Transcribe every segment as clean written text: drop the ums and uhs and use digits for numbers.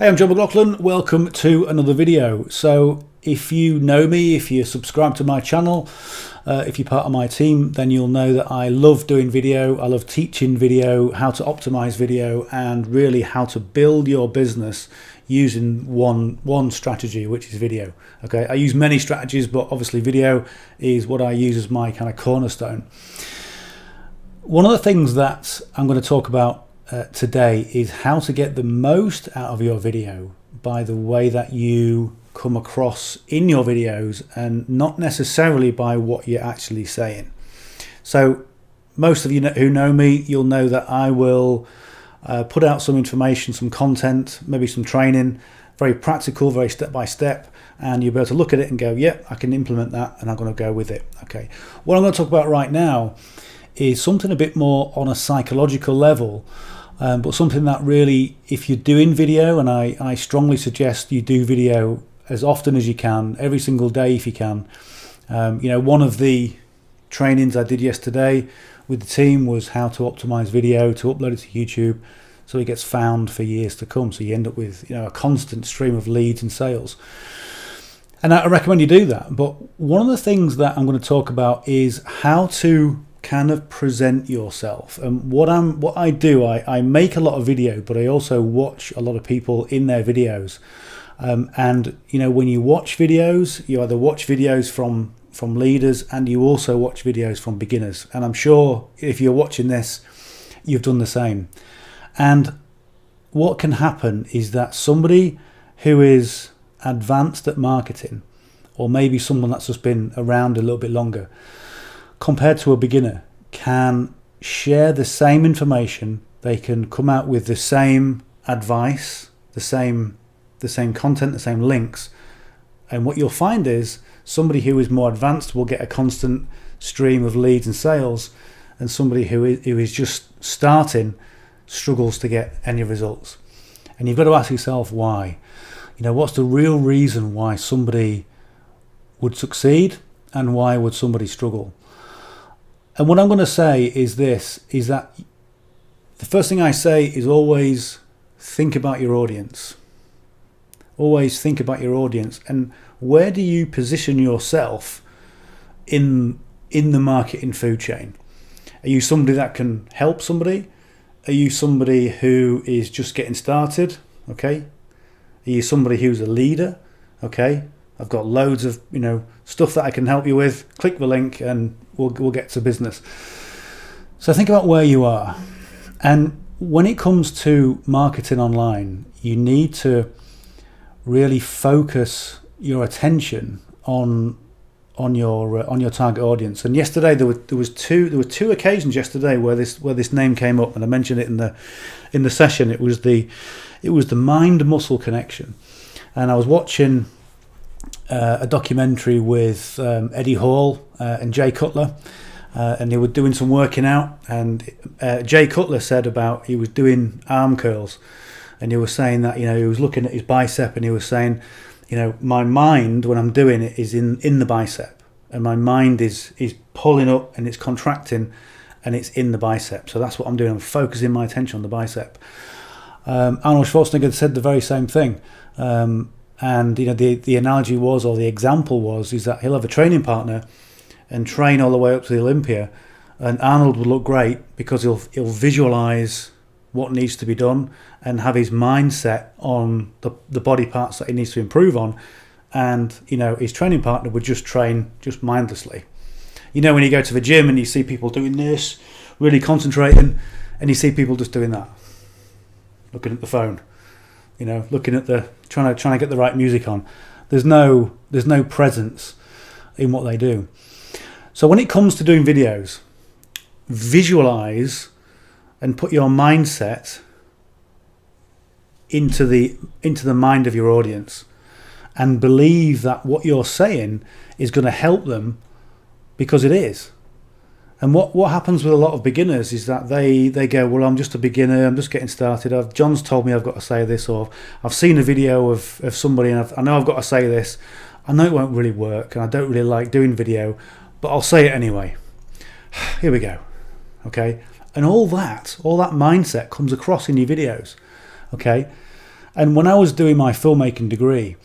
Hey, I'm John McLaughlin. Welcome to another video. So if you know me, if you subscribe to my channel, if you're part of my team, then you'll know that I love doing video. I love teaching video, how to optimize video, and really how to build your business using one strategy, which is video. Okay, I use many strategies, but obviously video is what I use as my kind of cornerstone. One of the things that I'm going to talk about today is how to get the most out of your video by the way that you come across in your videos and not necessarily by what you're actually saying. So most of you who know me, you'll know that I will put out some information, some content, maybe some training, very practical, very step by step, and you'll be able to look at it and go, yeah, I can implement that and I'm going to go with it. Okay, what I'm going to talk about right now is something a bit more on a psychological level, but something that really, if you're doing video, and I strongly suggest you do video as often as you can, every single day if you can. One of the trainings I did yesterday with the team was how to optimize video, to upload it to YouTube so it gets found for years to come. So you end up with a constant stream of leads and sales. And I recommend you do that. But one of the things that I'm going to talk about is how to kind of present yourself. And what I do, I make a lot of video, but I also watch a lot of people in their videos. And when you watch videos, you either watch videos from leaders and you also watch videos from beginners. And I'm sure if you're watching this, you've done the same. And what can happen is that somebody who is advanced at marketing, or maybe someone that's just been around a little bit longer, compared to a beginner, can share the same information. They can come out with the same advice, the same content, the same links. And what you'll find is somebody who is more advanced will get a constant stream of leads and sales, and somebody who is just starting struggles to get any results. And you've got to ask yourself why. What's the real reason why somebody would succeed and why would somebody struggle? And what I'm going to say is this, is that the first thing I say is always think about your audience. Always think about your audience, and where do you position yourself in the marketing food chain? Are you somebody that can help somebody? Are you somebody who is just getting started? Okay. Are you somebody who's a leader? Okay. I've got loads of stuff that I can help you with. Click the link and we'll get to business. So think about where you are. And when it comes to marketing online, you need to really focus your attention on your target audience. And yesterday there were two occasions yesterday where this name came up, and I mentioned it in the session. It was the mind muscle connection. And I was watching a documentary with Eddie Hall and Jay Cutler, and they were doing some working out, and Jay Cutler said about he was doing arm curls, and he was saying that he was looking at his bicep, and he was saying, my mind when I'm doing it is in the bicep, and my mind is pulling up and it's contracting and it's in the bicep. So that's what I'm doing. I'm focusing my attention on the bicep. Arnold Schwarzenegger said the very same thing. And the analogy was, or the example was, is that he'll have a training partner and train all the way up to the Olympia, and Arnold will look great because he'll visualize what needs to be done and have his mindset on the body parts that he needs to improve on, and his training partner would just train just mindlessly. When you go to the gym and you see people doing this, really concentrating, and you see people just doing that, looking at the phone, looking at trying to get the right music on. There's no presence in what they do. So when it comes to doing videos, visualize and put your mindset into the mind of your audience, and believe that what you're saying is going to help them, because it is. And what happens with a lot of beginners is that they go, well, I'm just a beginner, I'm just getting started. John's told me I've got to say this, or I've seen a video of somebody and I know I've got to say this. I know it won't really work and I don't really like doing video, but I'll say it anyway. Here we go. Okay. And all that mindset comes across in your videos. Okay. And when I was doing my filmmaking degree,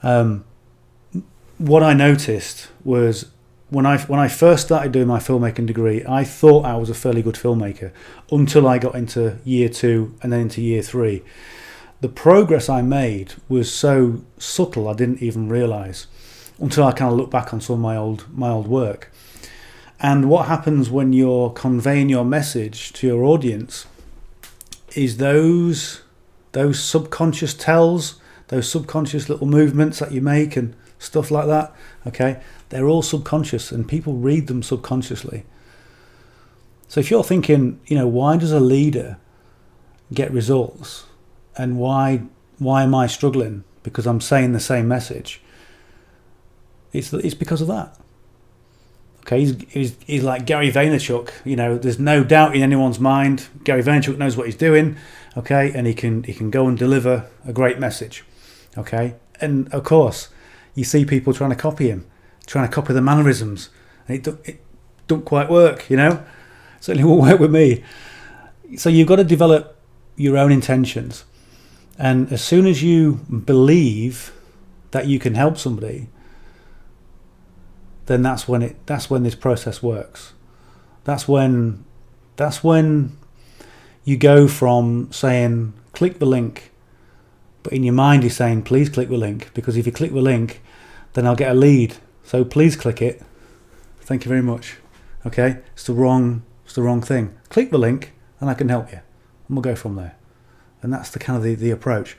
what I noticed was when I first started doing my filmmaking degree, I thought I was a fairly good filmmaker until I got into year 2 and then into year 3. The progress I made was so subtle I didn't even realise until I kind of looked back on some of my old work. And what happens when you're conveying your message to your audience is those subconscious tells, those subconscious little movements that you make and stuff like that, okay, they're all subconscious and people read them subconsciously. So if you're thinking, why does a leader get results and why am I struggling because I'm saying the same message, it's because of that. Okay, he's like Gary Vaynerchuk. There's no doubt in anyone's mind. Gary Vaynerchuk knows what he's doing. Okay, and he can go and deliver a great message. Okay, and of course, you see people trying to copy him, trying to copy the mannerisms, and it don't quite work. Certainly won't work with me. So you've got to develop your own intentions, and as soon as you believe that you can help somebody, then that's when this process works. That's when you go from saying click the link, but in your mind you're saying please click the link, because if you click the link then I'll get a lead, so please click it, thank you very much. Okay, it's the wrong thing. Click the link and I can help you, and we'll go from there. And that's the kind of the approach.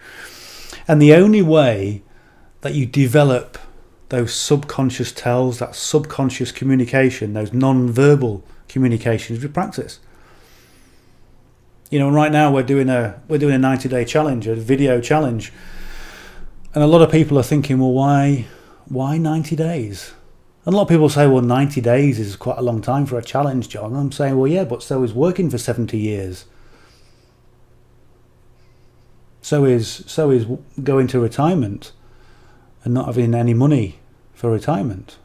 And the only way that you develop those subconscious tells, that subconscious communication, those non-verbal communications with practice. And right now we're doing a 90-day challenge, a video challenge, and a lot of people are thinking, well, why 90 days? And a lot of people say, well, 90 days is quite a long time for a challenge, John. I'm saying, well, yeah, but so is working for 70 years. So is going to retirement and not having any money for retirement.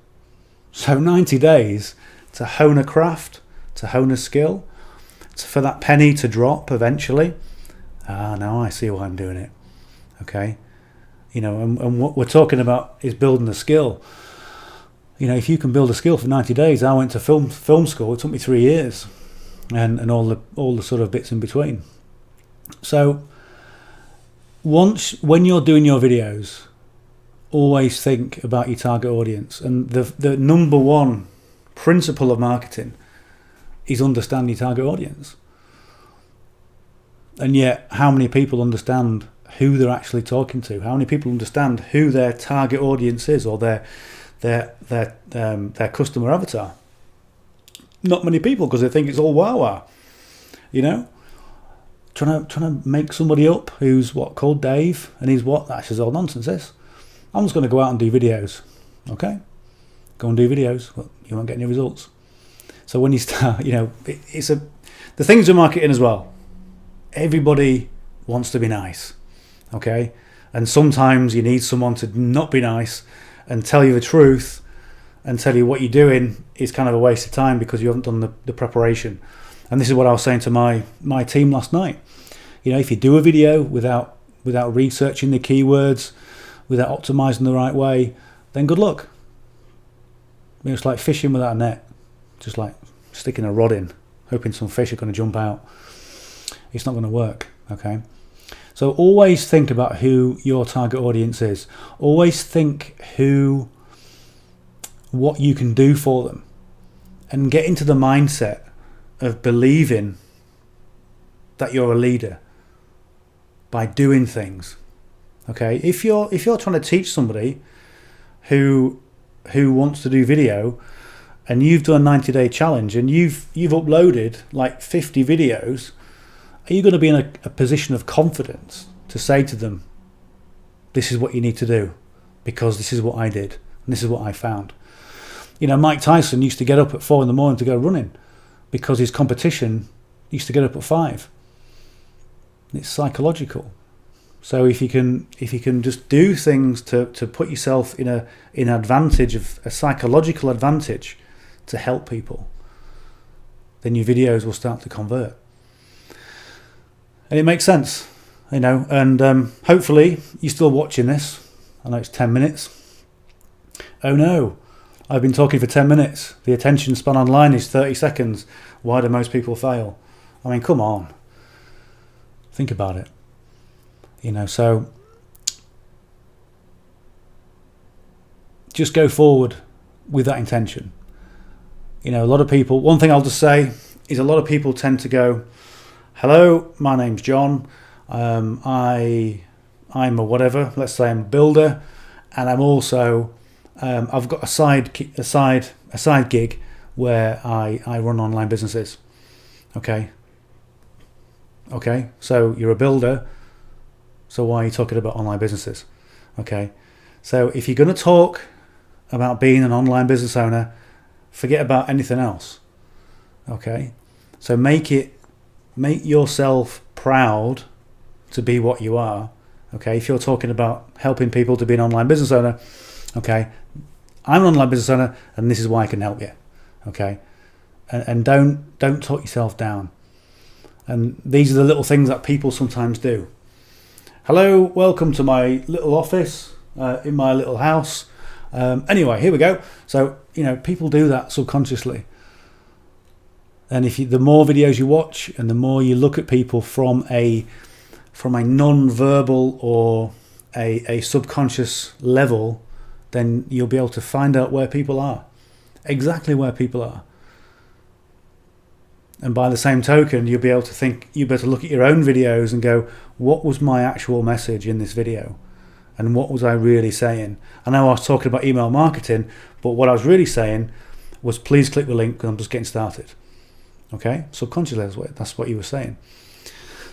So 90 days to hone a craft, to hone a skill, for that penny to drop eventually. Now I see why I'm doing it. Okay, and what we're talking about is building a skill. If you can build a skill for 90 days, I went to film school. It took me 3 years, and all the sort of bits in between. So when you're doing your videos, always think about your target audience. And the number one principle of marketing is understand your target audience. And yet, how many people understand who they're actually talking to? How many people understand who their target audience is, or their customer avatar? Not many people, because they think it's all wah-wah. Trying to make somebody up who's called Dave, and he's what? That's just all nonsense. This. I'm just going to go out and do videos. Okay, go and do videos. Well, you won't get any results. So when you start, the things with marketing as well. Everybody wants to be nice, okay? And sometimes you need someone to not be nice and tell you the truth and tell you what you're doing is kind of a waste of time because you haven't done the preparation. And this is what I was saying to my team last night. If you do a video without researching the keywords, without optimizing the right way, then good luck. It's like fishing without a net. Just like sticking a rod in, hoping some fish are going to jump out. It's not going to work, okay? So always think about who your target audience is. Always think what you can do for them, and get into the mindset of believing that you're a leader by doing things, okay? If you're trying to teach somebody who wants to do video, and you've done a 90-day challenge and you've uploaded like 50 videos, are you going to be in a position of confidence to say to them, this is what you need to do because this is what I did and this is what I found? Mike Tyson used to get up at 4 a.m. to go running because his competition used to get up at 5. It's psychological. So if you can just do things to put yourself in an advantage, of a psychological advantage, to help people, then your videos will start to convert. And it makes sense. you know, and hopefully you're still watching this. I know it's 10 minutes. Oh no, I've been talking for 10 minutes. The attention span online is 30 seconds. Why do most people fail? I mean, come on. Think about it. You know, so just go forward with that intention. You know, a lot of people, one thing I'll just say is a lot of people tend to go, hello, my name's John. I'm a whatever, let's say I'm a builder, and I'm also, I've got a side gig where I run online businesses. Okay, so you're a builder, so why are you talking about online businesses? Okay, so if you're going to talk about being an online business owner, forget about anything else. Okay, so make yourself proud to be what you are. Okay, if you're talking about helping people to be an online business owner, okay, I'm an online business owner and this is why I can help you. Okay, and don't talk yourself down. And these are the little things that people sometimes do. Hello, welcome to my little office in my little house. Anyway, here we go. So, you know, people do that subconsciously. And the more videos you watch and the more you look at people from a non-verbal or a subconscious level, then you'll be able to find out where people are, exactly where people are. And by the same token, you'll be able to look at your own videos and go, what was my actual message in this video? And what was I really saying? I know I was talking about email marketing, but what I was really saying was please click the link because I'm just getting started. Okay, subconsciously that's what you were saying.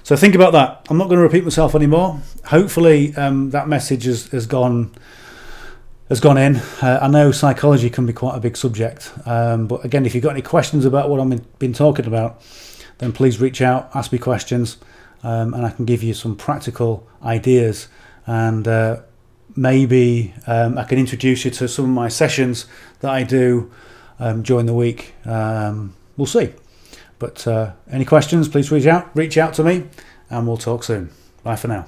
So think about that. I'm not going to repeat myself anymore. Hopefully that message has gone in. I know psychology can be quite a big subject, but again, if you've got any questions about what I've been talking about, then please reach out, ask me questions, and I can give you some practical ideas, and maybe I can introduce you to some of my sessions that I do during the week. We'll see. But any questions, please reach out to me, and we'll talk soon. Bye for now.